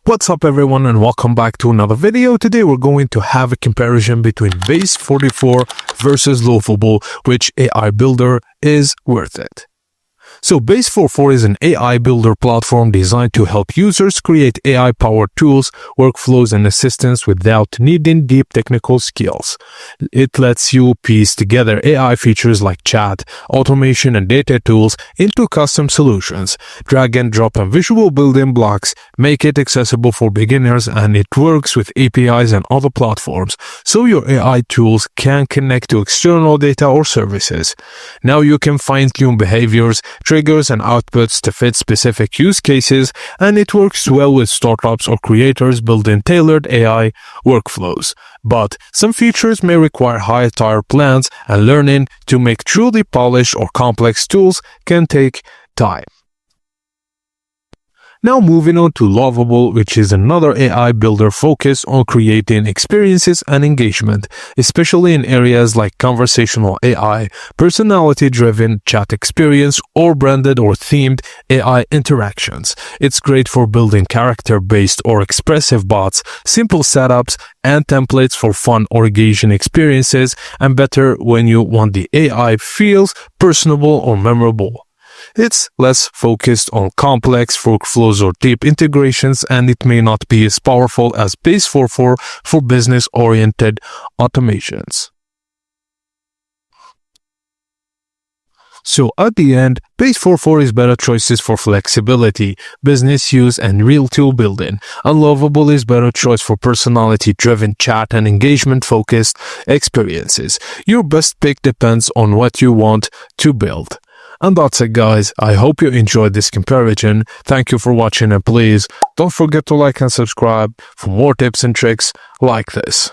What's up everyone and welcome back to another video. Today we're going to have a comparison between Base44 versus Lovable, which AI builder is worth it. So Base44 is an AI builder platform designed to help users create AI-powered tools, workflows, and assistants without needing deep technical skills. It lets you piece together AI features like chat, automation, and data tools into custom solutions. Drag and drop and visual building blocks make it accessible for beginners, and it works with APIs and other platforms, so your AI tools can connect to external data or services. Now you can fine-tune behaviors, triggers, and outputs to fit specific use cases, and it works well with startups or creators building tailored AI workflows. But some features may require higher-tier plans, and learning to make truly polished or complex tools can take time. Now moving on to Lovable, which is another AI builder focused on creating experiences and engagement, especially in areas like conversational AI, personality-driven chat experience, or branded or themed AI interactions. It's great for building character-based or expressive bots, simple setups, and templates for fun or engaging experiences, and better when you want the AI feels personable or memorable. It's less focused on complex workflows or deep integrations, and it may not be as powerful as Base44 for business-oriented automations. So at the end, Base44 is better choices for flexibility, business use, and real tool building. And Lovable is better choice for personality-driven chat and engagement-focused experiences. Your best pick depends on what you want to build. And that's it guys, I hope you enjoyed this comparison. Thank you for watching, and please don't forget to like and subscribe for more tips and tricks like this.